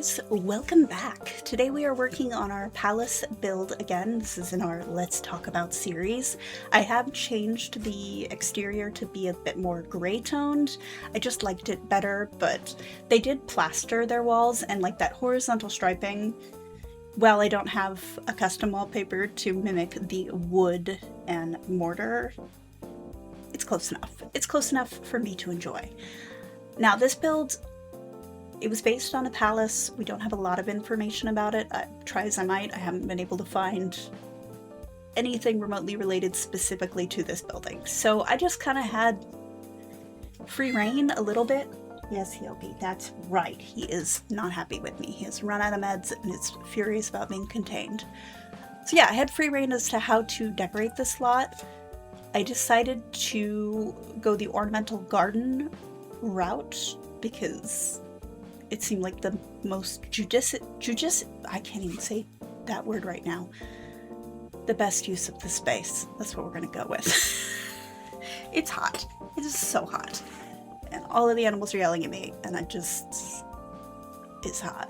guys, welcome back. Today we are working on our palace build again. This is in our Let's Talk About series. I have changed the exterior to be a bit more gray toned. I just liked it better, but they did plaster their walls and like that horizontal striping. While I don't have a custom wallpaper to mimic the wood and mortar, it's close enough. It's close enough for me to enjoy. Now this build, it was based on a palace. We don't have a lot of information about it. Try as I might, I haven't been able to find anything remotely related specifically to this building. So I just kind of had free reign a little bit. Yes, Hiobi, that's right. He is not happy with me. He has run out of meds and is furious about being contained. So yeah, I had free reign as to how to decorate this lot. I decided to go the ornamental garden route because it seemed like the most I can't even say that word right now. The best use of the space. That's what we're gonna go with. It's hot. It is so hot. And all of the animals are yelling at me, and it's hot.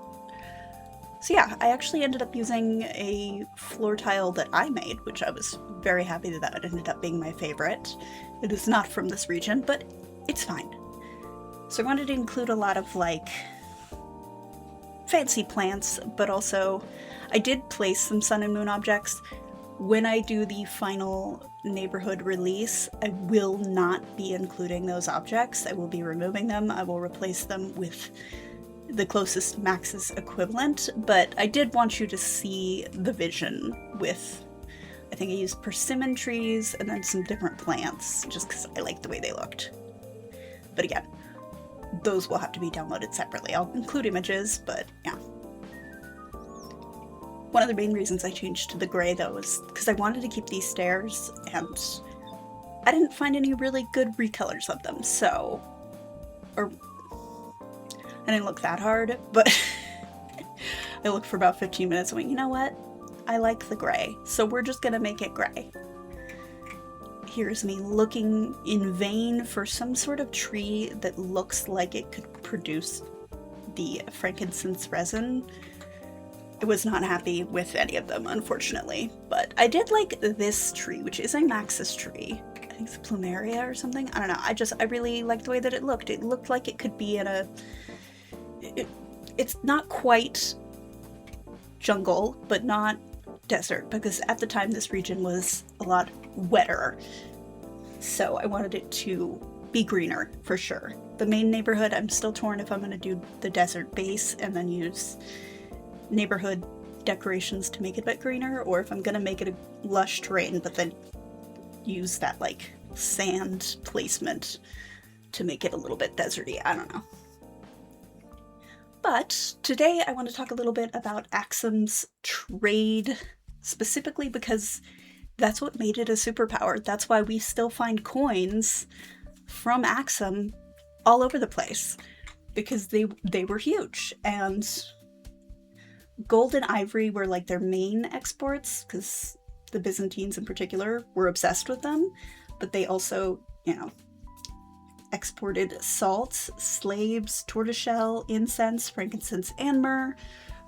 So yeah, I actually ended up using a floor tile that I made, which I was very happy that ended up being my favorite. It is not from this region, but it's fine. So I wanted to include a lot of like fancy plants, but also I did place some sun and moon objects. When I do the final neighborhood release, I will not be including those objects. I will be removing them. I will replace them with the closest Max's equivalent, but I did want you to see the vision with, I think I used persimmon trees and then some different plants, just because I liked the way they looked. But again, those will have to be downloaded separately. I'll include images, but yeah. One of the main reasons I changed to the gray though is because I wanted to keep these stairs and I didn't find any really good recolors of them, so, or I didn't look that hard, but I looked for about 15 minutes and went, you know what? I like the gray, so we're just gonna make it gray. Here's me looking in vain for some sort of tree that looks like it could produce the frankincense resin. I was not happy with any of them, unfortunately, but I did like this tree, which is a Maxis tree. I think it's plumeria or something. I don't know. I really liked the way that it looked. It looked like it could be in a... It's not quite jungle, but not desert, because at the time this region was a lot wetter. So I wanted it to be greener for sure. The main neighborhood, I'm still torn if I'm going to do the desert base and then use neighborhood decorations to make it a bit greener, or if I'm going to make it a lush terrain but then use that like sand placement to make it a little bit deserty. I don't know. But today I want to talk a little bit about Axum's trade, specifically because that's what made it a superpower. That's why we still find coins from Axum all over the place, because they were huge. And gold and ivory were like their main exports, because the Byzantines in particular were obsessed with them, but they also, you know, exported salt, slaves, tortoiseshell, incense, frankincense and myrrh,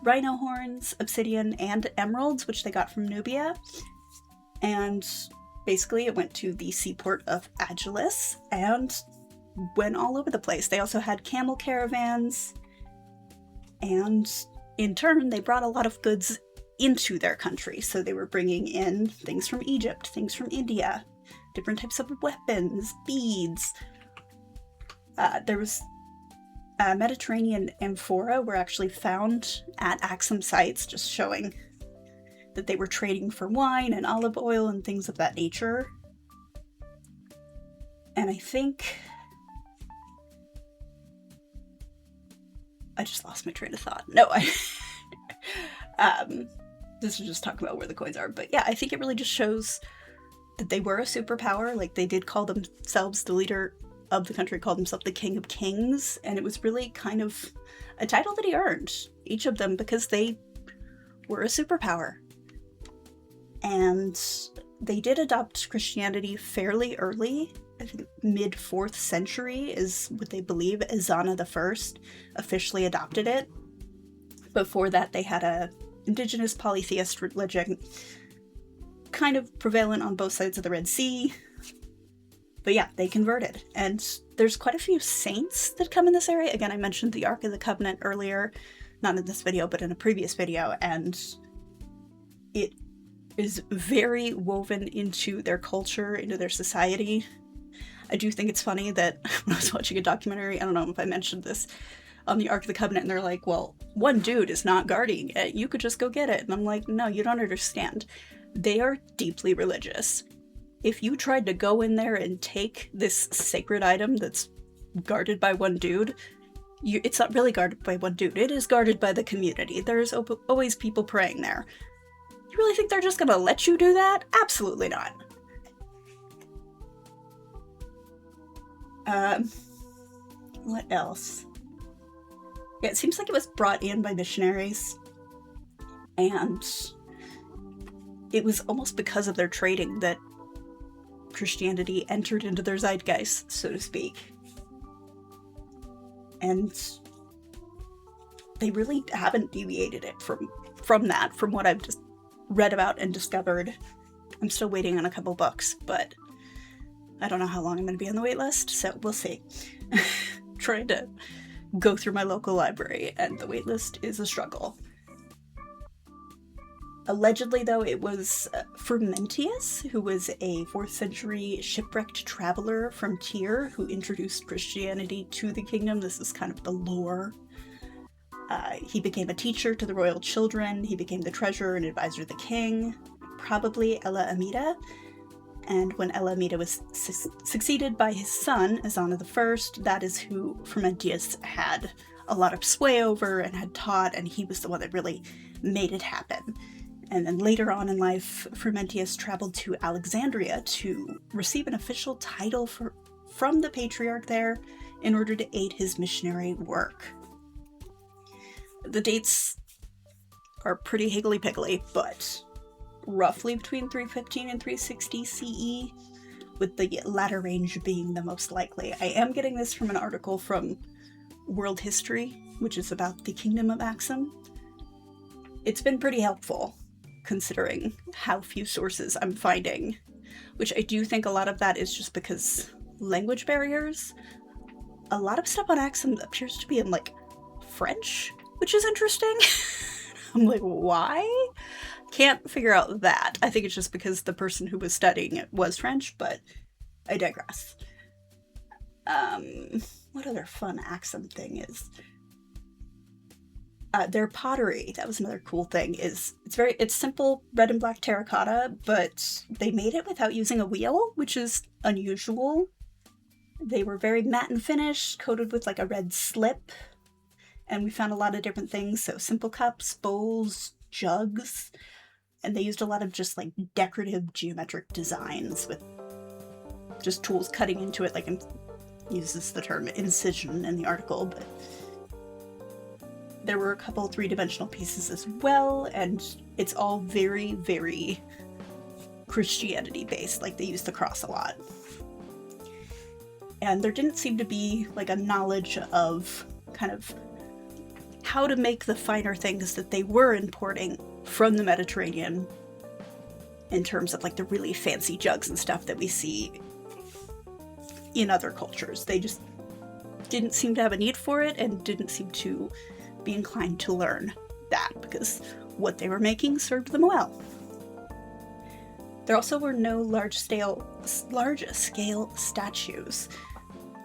rhino horns, obsidian, and emeralds, which they got from Nubia. And basically it went to the seaport of Agilis and went all over the place. They also had camel caravans, and in turn they brought a lot of goods into their country. So they were bringing in things from Egypt, things from India, different types of weapons, beads. There was Mediterranean amphora were actually found at Axum sites, just showing that they were trading for wine and olive oil and things of that nature. And I think I just lost my train of thought. No, this is just talking about where the coins are. But yeah, I think it really just shows that they were a superpower. Like, they did call themselves, the leader of the country called himself the King of Kings, and it was really kind of a title that he earned, each of them, because they were a superpower. And they did adopt Christianity fairly early. I think mid-4th century is what they believe Ezana I officially adopted it. Before that, they had a indigenous polytheist religion, kind of prevalent on both sides of the Red Sea. But yeah, they converted. And there's quite a few saints that come in this area. Again, I mentioned the Ark of the Covenant earlier, not in this video, but in a previous video, and it is very woven into their culture, into their society. I do think it's funny that when I was watching a documentary, I don't know if I mentioned this, on the Ark of the Covenant, and they're like, well, one dude is not guarding it, you could just go get it. And I'm like, no, you don't understand. They are deeply religious. If you tried to go in there and take this sacred item that's guarded by one dude, it's not really guarded by one dude, it is guarded by the community. There's always people praying there. You really think they're just gonna let you do that? Absolutely not. What else? Yeah, it seems like it was brought in by missionaries, and it was almost because of their trading that Christianity entered into their zeitgeist, so to speak. And they really haven't deviated it from that, from what I've just read about and discovered. I'm still waiting on a couple books, but I don't know how long I'm going to be on the wait list, so we'll see. Trying to go through my local library, and the wait list is a struggle. Allegedly, though, it was Frumentius, who was a 4th century shipwrecked traveler from Tyre who introduced Christianity to the kingdom. This is kind of the lore. He became a teacher to the royal children. He became the treasurer and advisor of the king, probably Ella Amida. And when Ella Amida was succeeded by his son, Azana I, that is who Frumentius had a lot of sway over and had taught, and he was the one that really made it happen. And then later on in life, Frumentius traveled to Alexandria to receive an official title from the patriarch there in order to aid his missionary work. The dates are pretty higgledy-piggledy, but roughly between 315 and 360 CE, with the latter range being the most likely. I am getting this from an article from World History, which is about the Kingdom of Axum. It's been pretty helpful, considering how few sources I'm finding, which I do think a lot of that is just because language barriers. A lot of stuff on Axum appears to be in, like, French, which is interesting. I'm like, why? Can't figure out that. I think it's just because the person who was studying it was French, but I digress. What other fun Axum thing is? Their pottery, that was another cool thing, it's simple red and black terracotta, but they made it without using a wheel, which is unusual. They were very matte and finished, coated with like a red slip, and we found a lot of different things, so simple cups, bowls, jugs, and they used a lot of just like decorative geometric designs with just tools cutting into it, like uses the term incision in the article, but there were a couple 3-dimensional pieces as well, and it's all very, very Christianity-based, like they use the cross a lot. And there didn't seem to be like a knowledge of kind of how to make the finer things that they were importing from the Mediterranean in terms of like the really fancy jugs and stuff that we see in other cultures. They just didn't seem to have a need for it and didn't seem to be inclined to learn that because what they were making served them well. There also were no large-scale statues,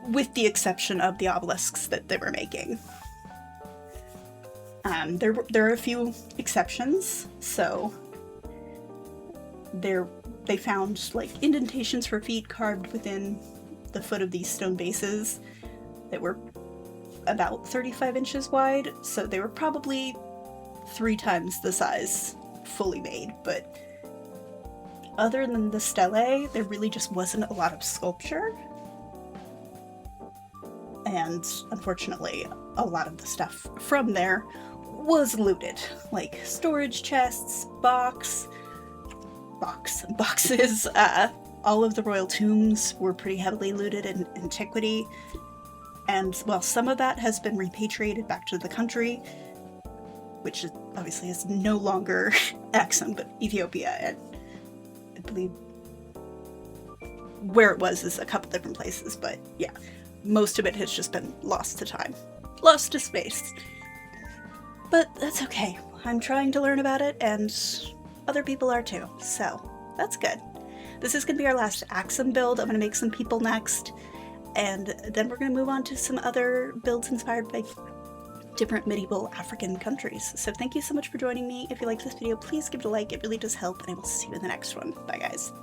with the exception of the obelisks that they were making. There are a few exceptions, so they found like indentations for feet carved within the foot of these stone bases that were about 35 inches wide, so they were probably 3 times the size fully made, but other than the stelae, there really just wasn't a lot of sculpture. And unfortunately, a lot of the stuff from there was looted, like storage chests, boxes. All of the royal tombs were pretty heavily looted in antiquity. And while some of that has been repatriated back to the country, which is, obviously is no longer Axum, but Ethiopia, and I believe where it was is a couple different places, but yeah, most of it has just been lost to time. Lost to space. But that's okay. I'm trying to learn about it, and other people are too, so that's good. This is going to be our last Axum build. I'm going to make some people next, and then we're going to move on to some other builds inspired by different medieval African countries. So thank you so much for joining me. If you liked this video, please give it a like. It really does help, and I will see you in the next one. Bye, guys.